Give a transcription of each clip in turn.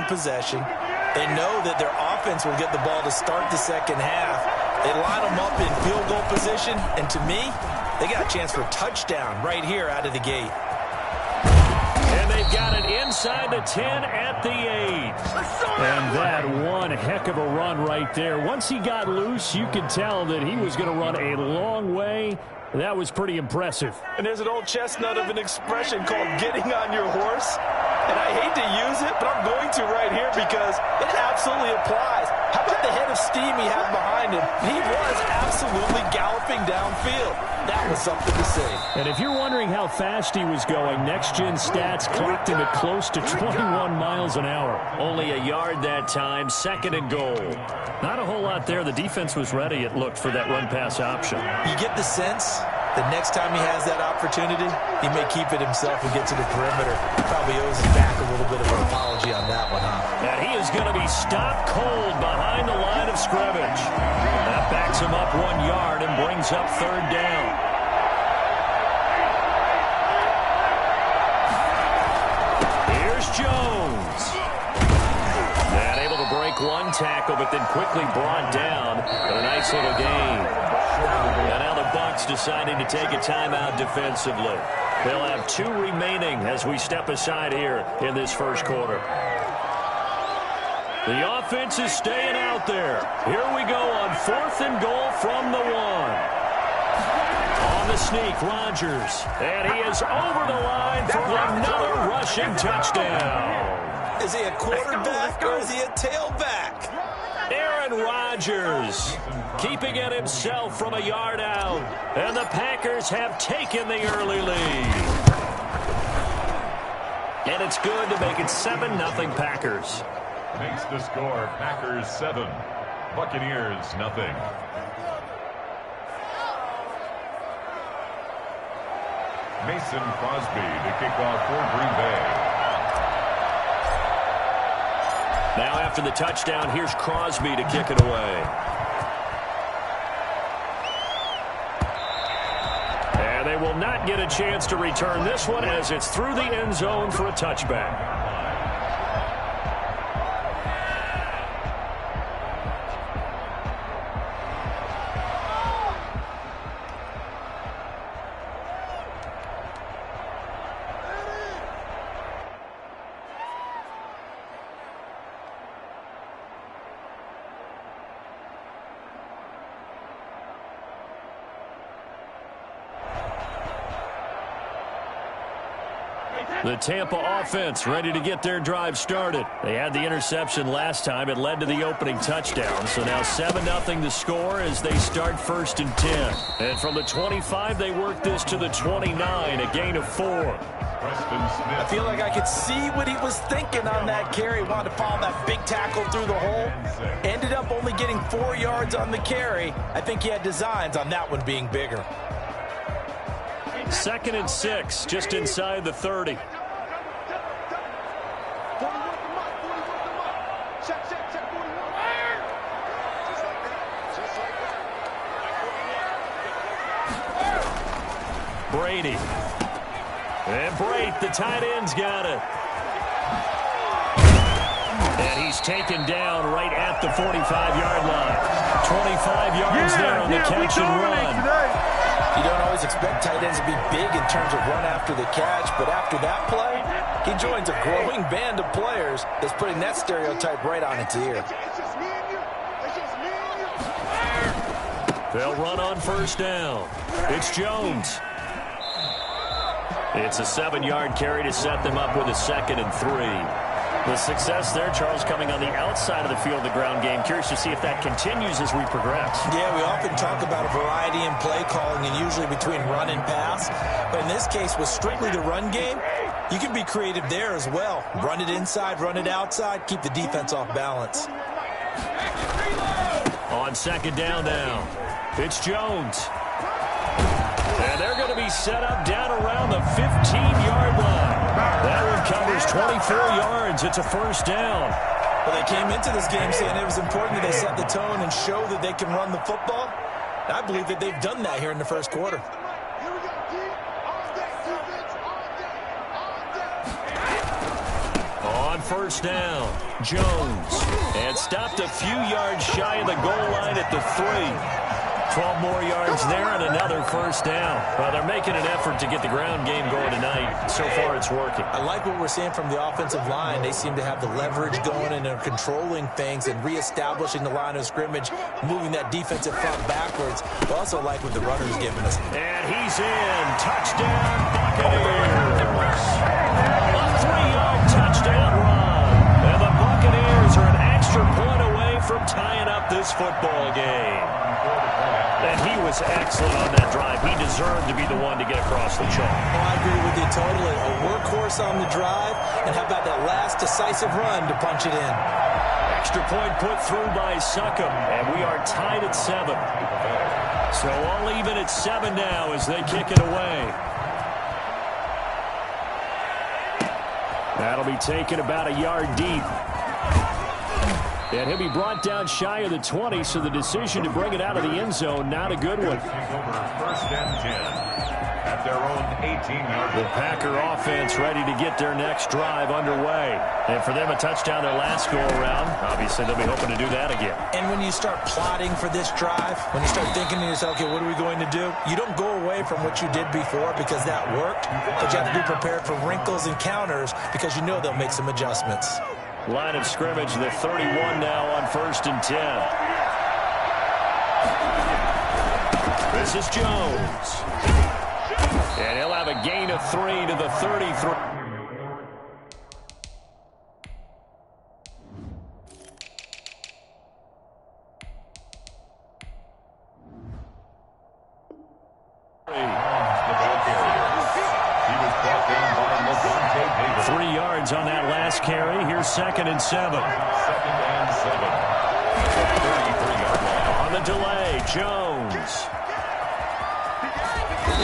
possession. They know that their offense will get the ball to start the second half. They line them up in field goal position, and to me, they got a chance for a touchdown right here out of the gate. And they've got it inside the 10 at the 8. And that one heck of a run right there. Once he got loose, you could tell that he was going to run a long way. That was pretty impressive. And there's an old chestnut of an expression called getting on your horse. And I hate to use it, but I'm going to right here because it absolutely applies. How about the head of steam he had behind him? He was absolutely galloping downfield. That was something to see. And if you're wondering how fast he was going, next-gen stats clocked him at close to 21 miles an hour. Only a yard that time, 2nd and goal. Not a whole lot there. The defense was ready, it looked, for that run-pass option. You get the sense that next time he has that opportunity, he may keep it himself and get to the perimeter. Probably owes his back a little bit of an apology on that one, huh? And he is going to be stopped cold behind the line of scrimmage. That backs him up 1 yard and brings up 3rd down. Here's Jones. And able to break one tackle, but then quickly brought down. But a nice little gain. And now the Bucs deciding to take a timeout defensively. They'll have 2 remaining as we step aside here in this first quarter. The offense is staying out there. Here we go on 4th and goal from the 1. On the sneak, Rodgers. And he is over the line for another rushing touchdown. Is he a quarterback or is he a tailback? Aaron Rodgers keeping it himself from a yard out. And the Packers have taken the early lead. And it's good to make it 7-0 Packers. Makes the score Packers 7, Buccaneers nothing. Mason Crosby to kick off for Green Bay. Now after the touchdown, here's Crosby to kick it away. And they will not get a chance to return this one as it's through the end zone for a touchback. The Tampa offense ready to get their drive started. They had the interception last time. It led to the opening touchdown. So now 7-0 the score as they start 1st and 10. And from the 25, they work this to the 29, a gain of 4. I feel like I could see what he was thinking on that carry. Wanted to follow that big tackle through the hole. Ended up only getting 4 yards on the carry. I think he had designs on that one being bigger. 2nd and 6, just inside the 30. Brady. And Brate, the tight end's got it. And he's taken down right at the 45-yard line. 25 yards there on the catch and run. You don't always expect tight ends to be big in terms of run after the catch, but after that play, he joins a growing band of players that's putting that stereotype right on its ear. They'll run on 1st down. It's Jones. It's a 7-yard carry to set them up with a 2nd and 3. The success there, Charles, coming on the outside of the field, the ground game. Curious to see if that continues as we progress. Yeah, we often talk about a variety in play calling and usually between run and pass. But in this case, with strictly the run game, you can be creative there as well. Run it inside, run it outside, keep the defense off balance. On 2nd down now, it's Jones. And they're going to be set up down around the 15-yard line. That one covers 24 yards. It's a 1st down. Well, they came into this game saying it was important that they set the tone and show that they can run the football. And I believe that they've done that here in the first quarter. On on first down. Jones. And stopped a few yards shy of the goal line at the 3. 12 more yards there and another first down. Well, they're making an effort to get the ground game going tonight. So far, it's working. I like what we're seeing from the offensive line. They seem to have the leverage going and they're controlling things and reestablishing the line of scrimmage, moving that defensive front backwards. I also like what the runner's giving us. And he's in. Touchdown, Buccaneers. A 3-yard touchdown run. And the Buccaneers are an extra point away from tying up this football game. And he was excellent on that drive. He deserved to be the one to get across the chalk. Oh, I agree with you totally. A workhorse on the drive, and how about that last decisive run to punch it in? Extra point put through by Succop, and we are tied at 7. So all even at 7 now as they kick it away. That'll be taken about a yard deep. And he'll be brought down shy of the 20, so the decision to bring it out of the end zone, not a good one. First and 10 at their own 18-yard line. The Packer offense ready to get their next drive underway. And for them, a touchdown their last go-around. Obviously, they'll be hoping to do that again. And when you start plotting for this drive, when you start thinking to yourself, okay, what are we going to do? You don't go away from what you did before because that worked, but you have to be prepared for wrinkles and counters because you know they'll make some adjustments. Line of scrimmage, the 31 now on first and 10. This is Jones. And he'll have a gain of 3 to the 33. On that last carry. Here's 2nd and 7. 2nd and 7. 33-yard line. On the delay, Jones.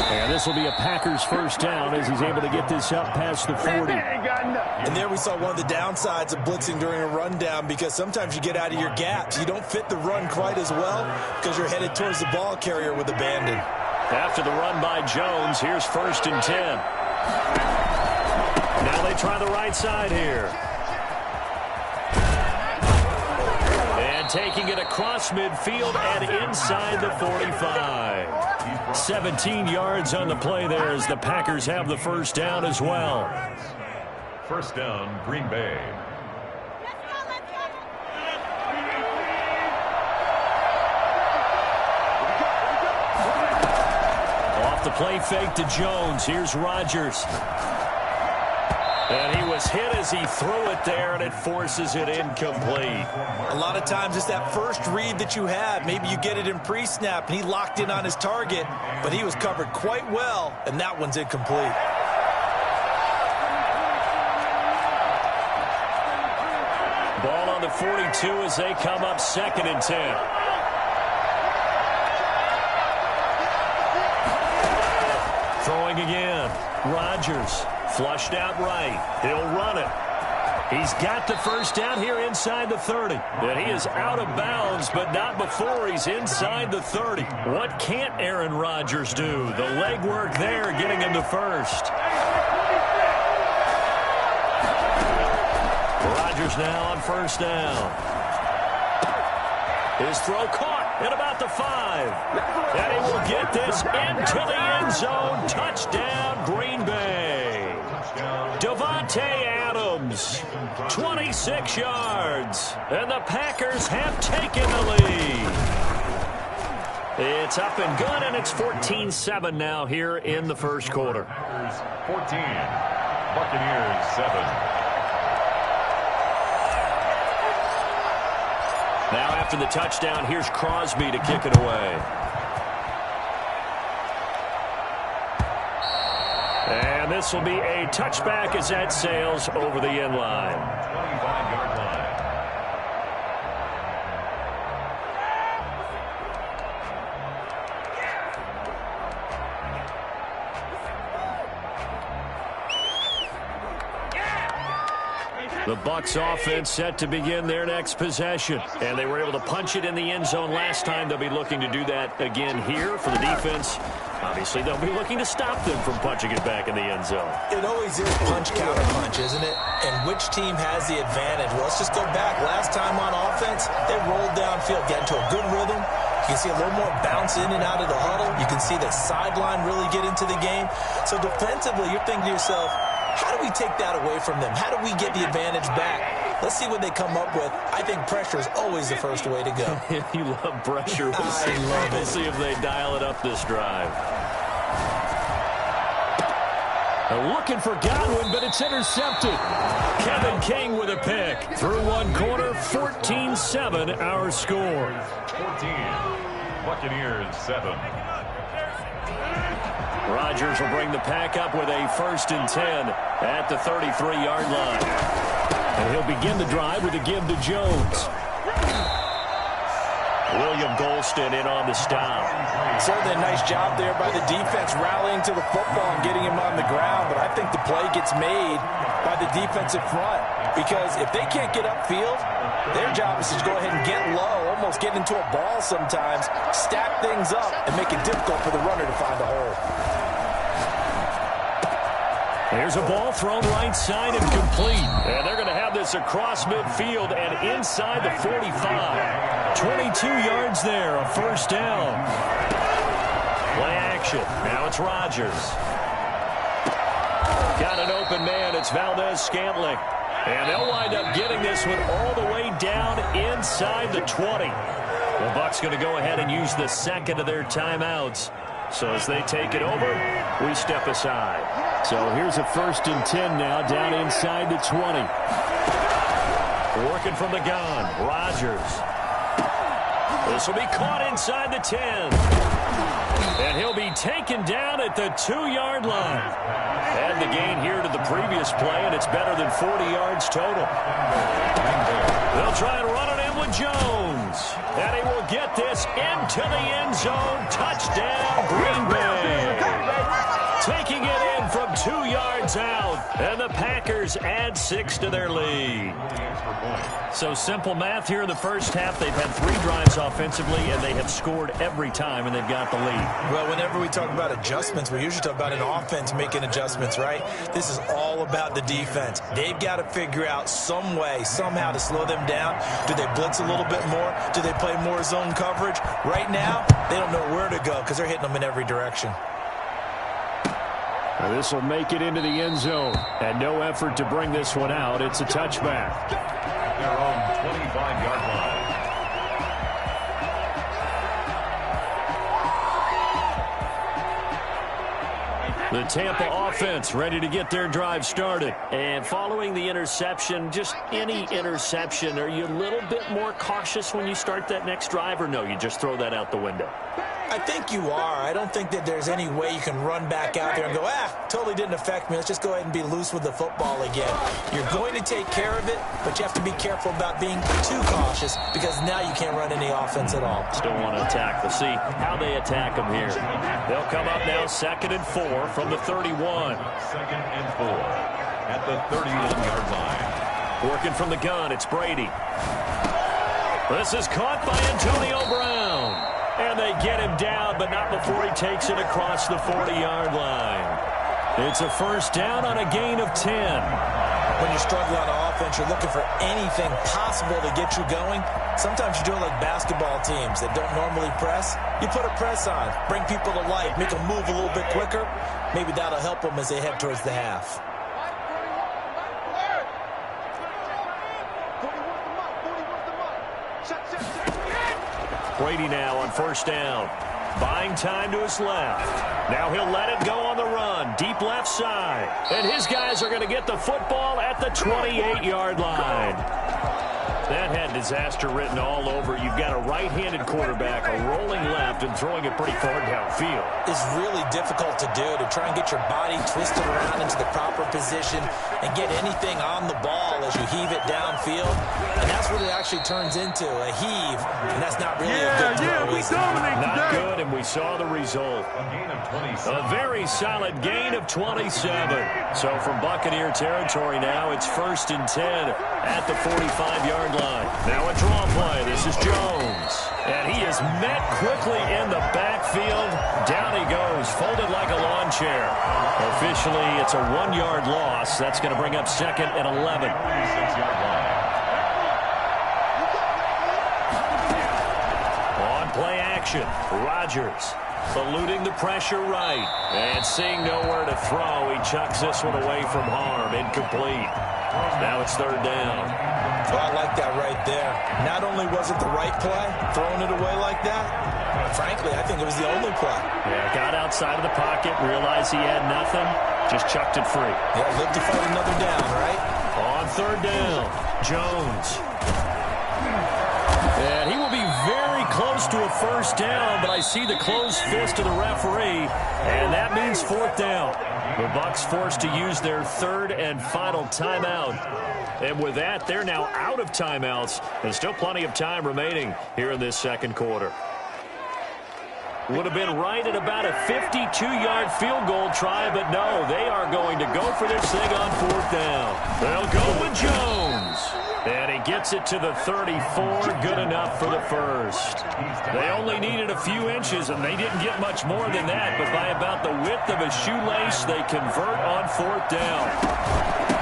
And this will be a Packers first down as he's able to get this up past the 40. And there we saw one of the downsides of blitzing during a rundown because sometimes you get out of your gaps. You don't fit the run quite as well because you're headed towards the ball carrier with abandon. After the run by Jones, here's 1st and 10. Now they try the right side here. And taking it across midfield and inside the 45. 17 yards on the play there as the Packers have the first down as well. First down, Green Bay. Off the play fake to Jones. Here's Rodgers. And he was hit as he threw it there, and it forces it incomplete. A lot of times it's that first read that you have. Maybe you get it in pre-snap, and he locked in on his target, but he was covered quite well, and that one's incomplete. Ball on the 42 as they come up 2nd and 10. Throwing again. Rodgers. Flushed out right. He'll run it. He's got the first down here inside the 30. And he is out of bounds, but not before he's inside the 30. What can't Aaron Rodgers do? The legwork there getting him to first. Rodgers now on first down. His throw caught at about the 5. And he will get this into the end zone. Touchdown, Green Bay. Dontae Adams, 26 yards, and the Packers have taken the lead. It's up and good, and it's 14-7 now here in the first quarter. 14, Buccaneers 7. Now after the touchdown, here's Crosby to kick it away. And this will be a touchback as that sails over the end line. 25-yard line. The Bucs offense set to begin their next possession. And they were able to punch it in the end zone last time. They'll be looking to do that again here for the defense. Obviously, they'll be looking to stop them from punching it back in the end zone. It always is punch-counter-punch, isn't it? And which team has the advantage? Well, let's just go back. Last time on offense, they rolled downfield, got into a good rhythm. You can see a little more bounce in and out of the huddle. You can see the sideline really get into the game. So defensively, you're thinking to yourself, how do we take that away from them? How do we get the advantage back? Let's see what they come up with. I think pressure is always the first way to go. You love pressure. We'll see if they dial it up this drive. They're looking for Godwin, but it's intercepted. Kevin King with a pick. Through one quarter, 14-7 our score. 14. Buccaneers 7. Rodgers will bring the pack up with a 1st and 10 at the 33-yard line. And he'll begin the drive with a give to Jones. William Golston in on the stop. Certainly a nice job there by the defense rallying to the football and getting him on the ground. But I think the play gets made by the defensive front. Because if they can't get upfield, their job is to go ahead and get low, almost get into a ball sometimes, stack things up, and make it difficult for the runner to find a hole. There's a ball thrown right side and complete. And they're going to have this across midfield and inside the 45. 22 yards there, a 1st down. Play action. Now it's Rodgers. Got an open man. It's Valdez-Scantling. And they'll wind up getting this one all the way down inside the 20. The Bucs going to go ahead and use the second of their timeouts. So as they take it over, we step aside. So here's a 1st and 10 now down inside the 20. Working from the gun, Rodgers. This will be caught inside the 10. And he'll be taken down at the 2-yard line. Add the gain here to the previous play, and it's better than 40 yards total. They'll try and run it in with Jones. And he will get this into the end zone. Touchdown, Green Bay. Taking it in from 2 yards out. And the Packers add 6 to their lead. So simple math here in the first half. They've had 3 drives offensively, and they have scored every time, and they've got the lead. Well, whenever we talk about adjustments, we usually talk about an offense making adjustments, right? This is all about the defense. They've got to figure out some way, somehow to slow them down. Do they blitz a little bit more? Do they play more zone coverage? Right now, they don't know where to go because they're hitting them in every direction. This will make it into the end zone. And no effort to bring this one out. It's a touchback. Their own 25-yard line. The Tampa offense ready to get their drive started. And following the interception, just any interception, are you a little bit more cautious when you start that next drive, or no, you just throw that out the window? I think you are. I don't think that there's any way you can run back out there and go, totally didn't affect me. Let's just go ahead and be loose with the football again. You're going to take care of it, but you have to be careful about being too cautious because now you can't run any offense at all. Still want to attack. We'll see how they attack them here. They'll come up now 2nd and 4 from the 31. 2nd and 4 at the 31-yard line. Working from the gun, it's Brady. This is caught by Antonio Brown. And they get him down, but not before he takes it across the 40-yard line. It's a 1st down on a gain of 10. When you're struggling on offense, you're looking for anything possible to get you going. Sometimes you do it like basketball teams that don't normally press. You put a press on, bring people to life, make them move a little bit quicker. Maybe that'll help them as they head towards the half. Brady now on 1st down. Buying time to his left. Now he'll let it go on the run. Deep left side. And his guys are going to get the football at the 28-yard line. That had disaster written all over. You've got a right-handed quarterback, a rolling left, and throwing it pretty far downfield. It's really difficult to do, to try and get your body twisted around into the proper position and get anything on the ball as you heave it downfield. And that's what it actually turns into, a heave. And that's not really a good throw. We dominate Not today. good, and we saw the result. A gain of 27. A very solid gain of 27. So from Buccaneer territory now, it's 1st and 10 at the 45-yard line. Now a draw play. This This is Jones. And he is met quickly in the backfield. Down he goes, folded like a lawn chair. Officially, it's a 1-yard loss. That's going to bring up second and 11. On play action, Rodgers eluding the pressure right. And seeing nowhere to throw, he chucks this one away from harm. Incomplete. Now it's third down. Well, I like that right there. Not only was it the right play, throwing it away like that, frankly, I think it was the only play. Yeah, got outside of the pocket, realized he had nothing, just chucked it free. Yeah, live to fight another down, right? On third down, Jones. And he will be very close to a first down, but I see the closed fist of the referee, and that means fourth down. The Bucs forced to use their third and final timeout. And with that, they're now out of timeouts. And still plenty of time remaining here in this second quarter. Would have been right at about a 52-yard field goal try, but no, they are going to go for this thing on fourth down. They'll go with Jones. And he gets it to the 34, good enough for the first. They only needed a few inches, and they didn't get much more than that, but by about the width of a shoelace, they convert on fourth down.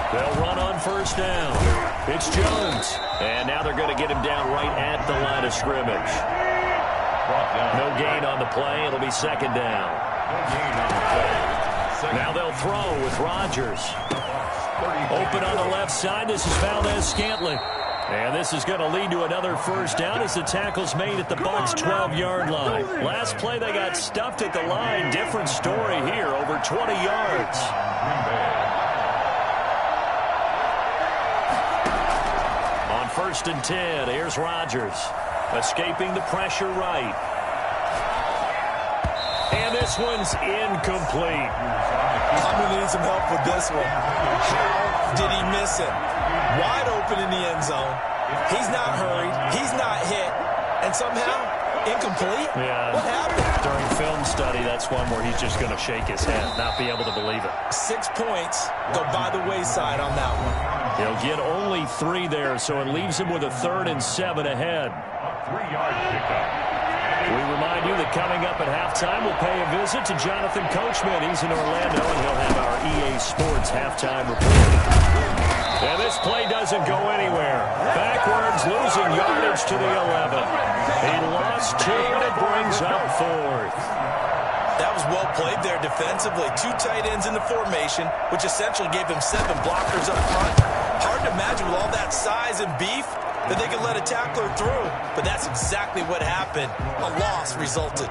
They'll run on first down. It's Jones. And now they're going to get him down right at the line of scrimmage. No gain on the play. It'll be second down. Now they'll throw with Rodgers. Open on the left side. This is Valdez-Scantling. And this is going to lead to another first down as the tackle's made at the Bucs' 12-yard line. Last play, they got stuffed at the line. Different story here, over 20 yards. On first and 10, here's Rodgers. Escaping the pressure right. And this one's incomplete. I'm going to need some help with this one. How did he miss it? Wide open in the end zone. He's not hurried. He's not hit. And somehow, incomplete? Yeah. What happened? During film study, that's one where he's just going to shake his head, not be able to believe it. 6 points go by the wayside on that one. He'll get only 3 there, so it leaves him with a 3rd and 7 ahead. 3-yard pickup. We remind you that coming up at halftime, we'll pay a visit to Jonathan Coachman. He's in Orlando, and he'll have our EA Sports halftime report. And this play doesn't go anywhere. Backwards, losing yardage to the 11. He lost 2, and it brings up 4th. That was well played there defensively. 2 tight ends in the formation, which essentially gave him 7 blockers up front. Hard to imagine with all that size and beef that they could let a tackler through. But that's exactly what happened. A loss resulted.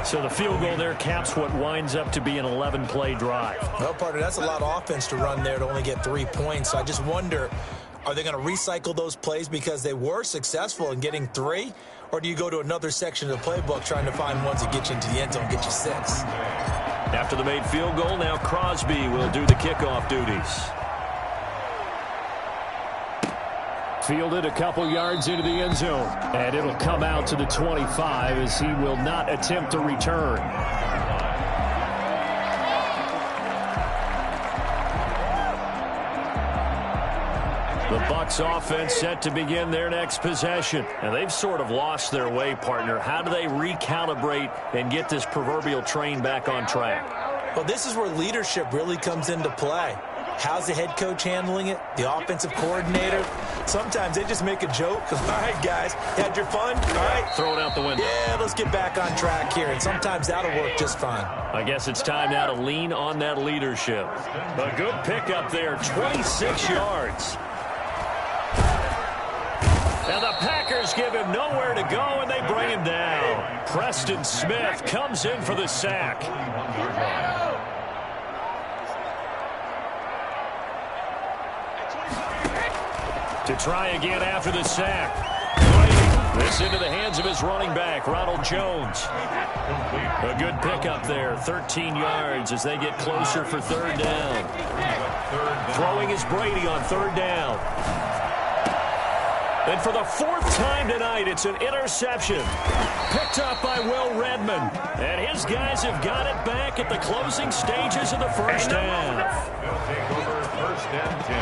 So the field goal there caps what winds up to be an 11-play drive. Well, partner, that's a lot of offense to run there to only get 3 points. So I just wonder, are they going to recycle those plays because they were successful in getting 3? Or do you go to another section of the playbook trying to find ones that get you into the end zone and get you 6? After the made field goal, now Crosby will do the kickoff duties. Fielded a couple yards into the end zone. And it'll come out to the 25 as he will not attempt to return. The Bucs offense set to begin their next possession. And they've sort of lost their way, partner. How do they recalibrate and get this proverbial train back on track? Well, this is where leadership really comes into play. How's the head coach handling it? The offensive coordinator? Sometimes they just make a joke because, all right, guys, you had your fun? All right. Throw it out the window. Yeah, let's get back on track here. And sometimes that'll work just fine. I guess it's time now to lean on that leadership. A good pickup there, 26 yards. And the Packers give him nowhere to go, and they bring him down. Preston Smith comes in for the sack. To try again after the sack. This into the hands of his running back, Ronald Jones. A good pickup there, 13 yards as they get closer for third down. Throwing is Brady on third down. And for the 4th time tonight, it's an interception. Picked up by Will Redmond. And his guys have got it back at the closing stages of the first half. They'll take over first and 10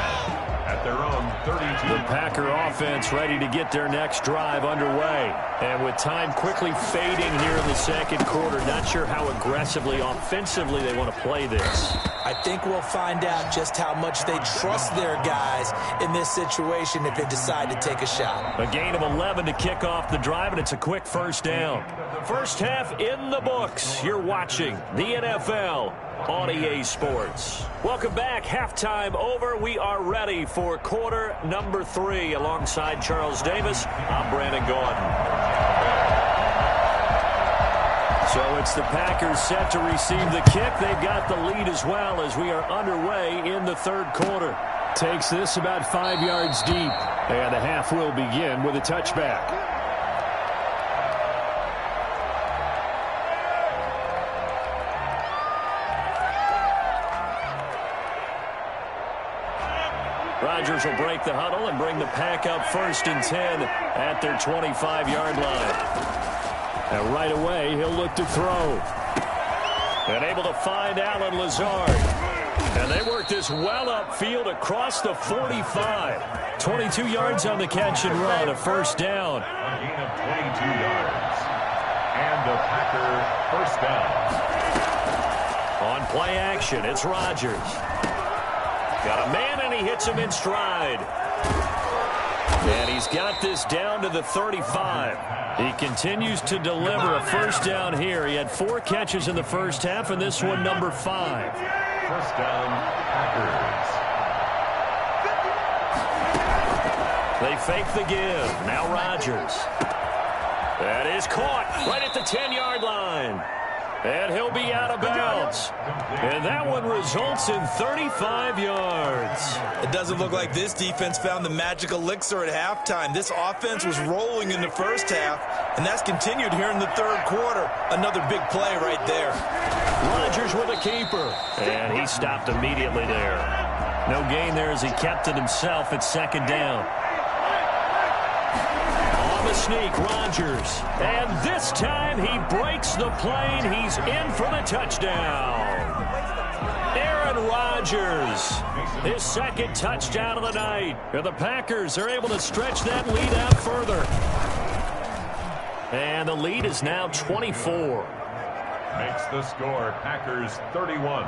at their own 32. The Packer offense ready to get their next drive underway. And with time quickly fading here in the second quarter, not sure how aggressively, offensively they want to play this. I think we'll find out just how much they trust their guys in this situation if they decide to take a shot. A gain of 11 to kick off the drive, and it's a quick first down. First half in the books. You're watching the NFL on EA Sports. Welcome back. Halftime over. We are ready for quarter number 3. Alongside Charles Davis, I'm Brandon Gordon. So it's the Packers set to receive the kick. They've got the lead as well as we are underway in the third quarter. Takes this about 5 yards deep. And the half will begin with a touchback. Rodgers will break the huddle and bring the Pack up 1st and 10 at their 25-yard line. And right away, he'll look to throw. And able to find Allen Lazard. And they work this well upfield across the 45. 22 yards on the catch and run, a first down. A gain of 22 yards. And a Packer first down. On play action, it's Rodgers. Got a man, and he hits him in stride. And he's got this down to the 35. He continues to deliver a first down here. He had 4 catches in the first half, and this one number 5. First down, Packers. They fake the give. Now Rodgers. That is caught right at the 10-yard line. And he'll be out of bounds. And that one results in 35 yards. It doesn't look like this defense found the magic elixir at halftime. This offense was rolling in the first half, and that's continued here in the third quarter. Another big play right there. Rodgers with a keeper. And he stopped immediately there. No gain there as he kept it himself at second down. The sneak, Rodgers. And this time he breaks the plane. He's in for the touchdown. Aaron Rodgers, his second touchdown of the night. And the Packers are able to stretch that lead out further. And the lead is now 24. Makes the score Packers 31,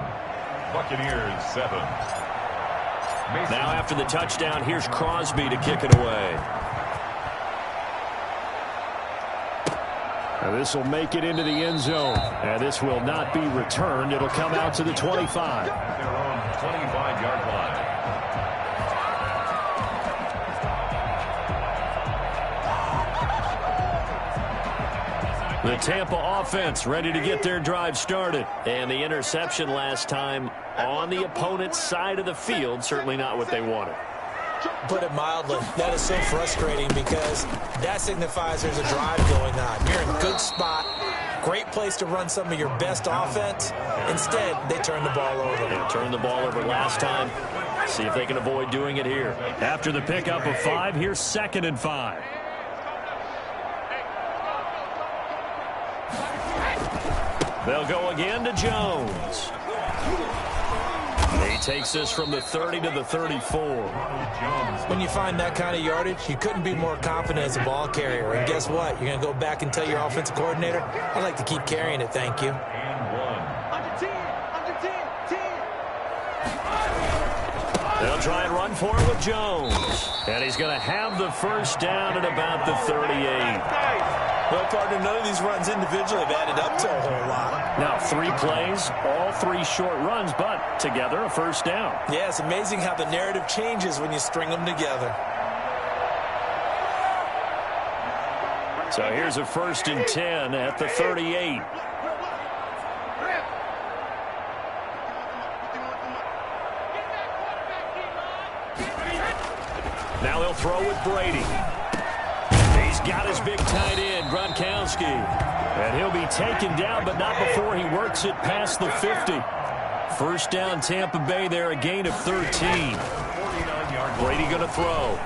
Buccaneers 7. Now after the touchdown, here's Crosby to kick it away. Now this will make it into the end zone. And this will not be returned. It'll come out to the 25. Their own 25-yard line. The Tampa offense ready to get their drive started. And the interception last time on the opponent's side of the field, certainly not what they wanted. Put it mildly, that is so frustrating because that signifies there's a drive going on. You're in a good spot, great place to run some of your best offense. Instead, they turn the ball over. They turned the ball over last time. See if they can avoid doing it here. After the pickup of 5, here's 2nd and 5. They'll go again to Jones. He takes this from the 30 to the 34. When you find that kind of yardage, you couldn't be more confident as a ball carrier. And guess what? You're going to go back and tell your offensive coordinator, I'd like to keep carrying it, thank you. They'll try and run for it with Jones. And he's going to have the first down at about the 38. Well, partner, none of these runs individually have added up to a whole lot. Now 3 plays, all 3 short runs, but together a first down. Yeah, it's amazing how the narrative changes when you string them together. So here's a 1st and 10 at the 38. Now they'll throw with Brady. He's got his big tight end, Gronkowski. And he'll be taken down, but not before he works it past the 50. First down, Tampa Bay there, a gain of 13. Brady going to throw.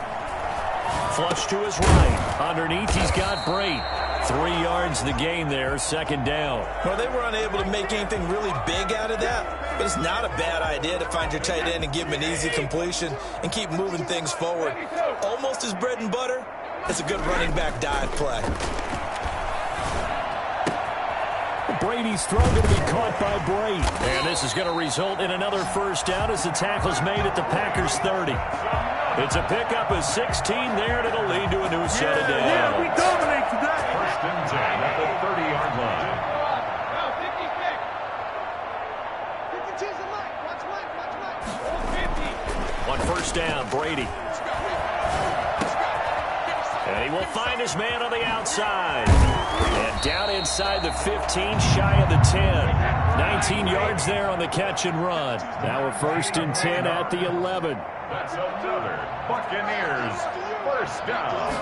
Flush to his right. Underneath, he's got Brate. 3 yards the gain there, second down. Well, they were unable to make anything really big out of that, but it's not a bad idea to find your tight end and give him an easy completion and keep moving things forward. Almost his bread and butter. It's a good running back dive play. Brady's throw going to be caught by Brady. And this is going to result in another first down as the tackle's made at the Packers 30. It's a pickup of 16 there, and it'll lead to a new set of downs. Yeah, we dominate today. First and 10 at the 30-yard line. On first down, Brady. And he will find his man on the outside. And down inside the 15, shy of the 10. 19 yards there on the catch and run. Now a first and 10 at the 11. That's another Buccaneers first down.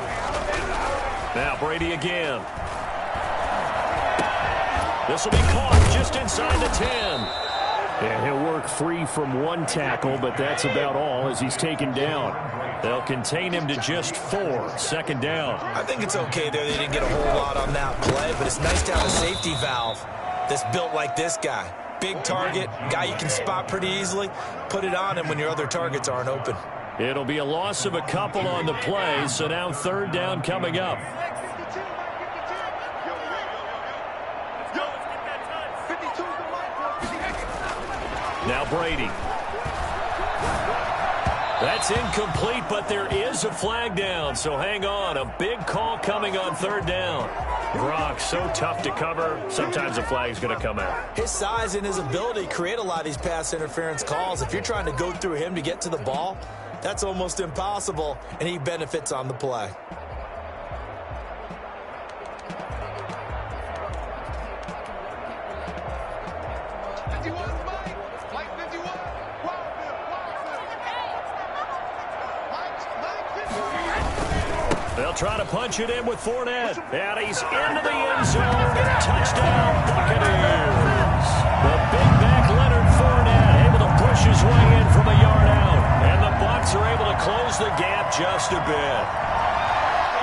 Now Brady again. This will be caught just inside the 10. And he'll work free from one tackle, but that's about all as he's taken down. They'll contain him to just 4. Second down. I think it's okay there. They didn't get a whole lot on that play, but it's nice to have a safety valve that's built like this guy. Big target, guy you can spot pretty easily. Put it on him when your other targets aren't open. It'll be a loss of a couple on the play, so now third down coming up. Now Brady. That's incomplete, but there is a flag down, so hang on. A big call coming on third down. Gronk, so tough to cover. Sometimes a flag's going to come out. His size and his ability create a lot of these pass interference calls. If you're trying to go through him to get to the ball, that's almost impossible, and he benefits on the play. They'll try to punch it in with Fournette. And he's into the end zone. Touchdown, Buccaneers. The big back Leonard Fournette able to push his way in from a yard out. And the Bucs are able to close the gap just a bit.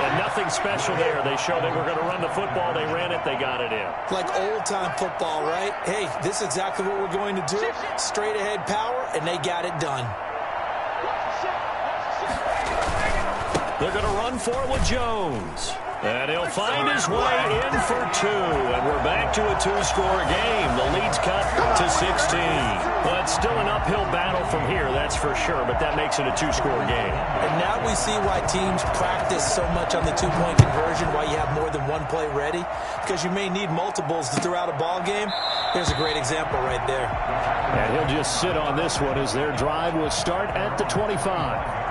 And nothing special there. They showed they were going to run the football. They ran it. They got it in. Like old-time football, right? Hey, this is exactly what we're going to do. Straight-ahead power, and they got it done. They're going to run for it with Jones. And he'll find his way in for 2. And we're back to a 2-score game. The lead's cut to 16. But still an uphill battle from here, that's for sure. But that makes it a 2-score game. And now we see why teams practice so much on the 2-point conversion, why you have more than one play ready. Because you may need multiples to throw out a ball game. Here's a great example right there. And he'll just sit on this one as their drive will start at the 25.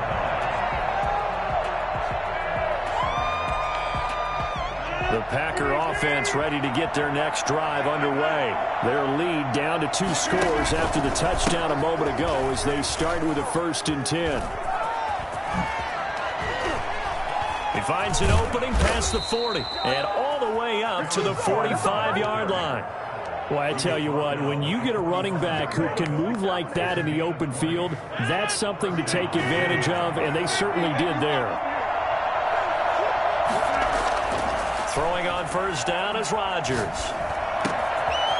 The Packer offense ready to get their next drive underway. Their lead down to 2 scores after the touchdown a moment ago as they start with a first and 10. He finds an opening past the 40 and all the way up to the 45-yard line. Well, I tell you what, when you get a running back who can move like that in the open field, that's something to take advantage of, and they certainly did there. Throwing on first down is Rodgers.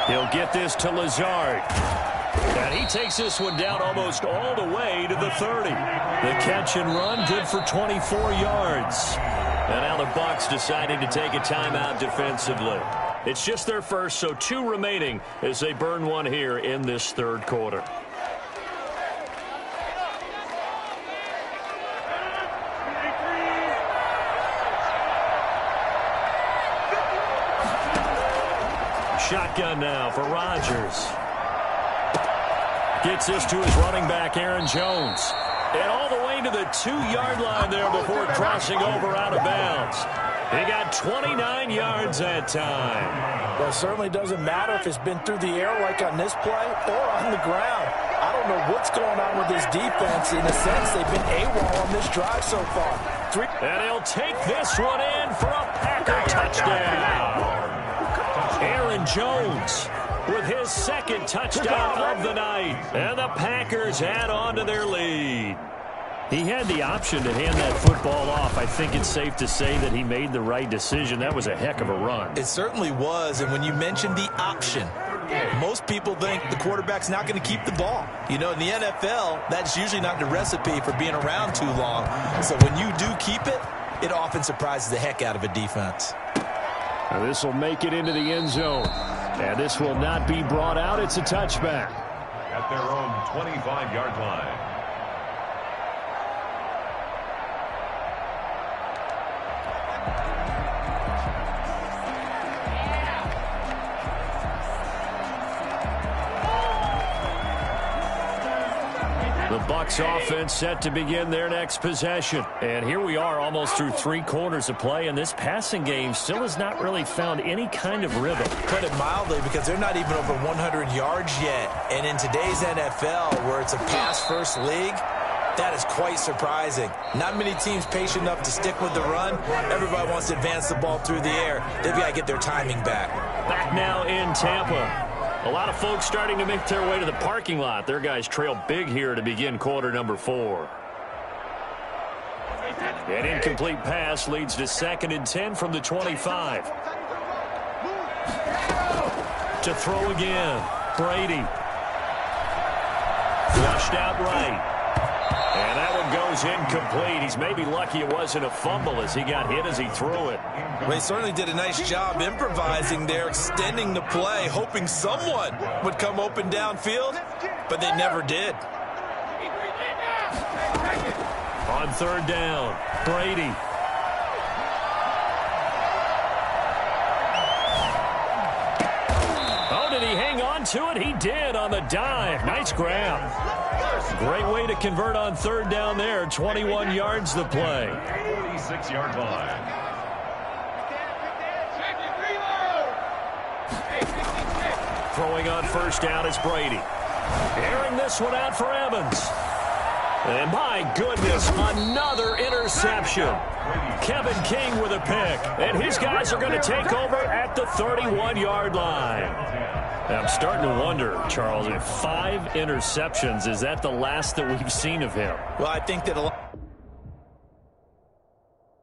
He'll get this to Lazard. And he takes this one down almost all the way to the 30. The catch and run good for 24 yards. And now the Bucs deciding to take a timeout defensively. It's just their first, so 2 remaining as they burn one here in this third quarter. Shotgun now for Rodgers. Gets this to his running back, Aaron Jones. And all the way to the 2-yard line there before crossing over out of bounds. He got 29 yards that time. Well, it certainly doesn't matter if it's been through the air like on this play or on the ground. I don't know what's going on with this defense. In a sense, they've been AWOL on this drive so far. And he'll take this one in for a Packer touchdown. Aaron Jones with his second touchdown of the night. And the Packers add on to their lead. He had the option to hand that football off. I think it's safe to say that he made the right decision. That was a heck of a run. It certainly was, and when you mentioned the option, most people think the quarterback's not going to keep the ball. You know, in the NFL, that's usually not the recipe for being around too long. So when you do keep it, it often surprises the heck out of a defense. Now this will make it into the end zone. And this will not be brought out. It's a touchback. At their own 25-yard line. The Bucs offense set to begin their next possession. And here we are almost through 3 quarters of play, and this passing game still has not really found any kind of rhythm. Put it mildly, because they're not even over 100 yards yet. And in today's NFL, where it's a pass-first league, that is quite surprising. Not many teams patient enough to stick with the run. Everybody wants to advance the ball through the air. They've got to get their timing back. Back now in Tampa. A lot of folks starting to make their way to the parking lot. Their guys trail big here to begin quarter number 4. An incomplete pass leads to 2nd and 10 from the 25. To throw again. Brady. Flushed out right. And that one goes incomplete. He's maybe lucky it wasn't a fumble as he got hit as he threw it. Well, he certainly did a nice job improvising there, extending the play, hoping someone would come open downfield, but they never did. On 3rd down, Brady. Oh, did he hang on to it? He did on the dive. Nice grab. Great way to convert on 3rd down there. 21 yards the play. 46-yard line. Throwing on 1st down is Brady. Airing this one out for Evans. And my goodness, another interception. Kevin King with a pick. And his guys are going to take over at the 31-yard line. I'm starting to wonder, Charles, if 5 interceptions, is that the last that we've seen of him? Well, I think that a lot...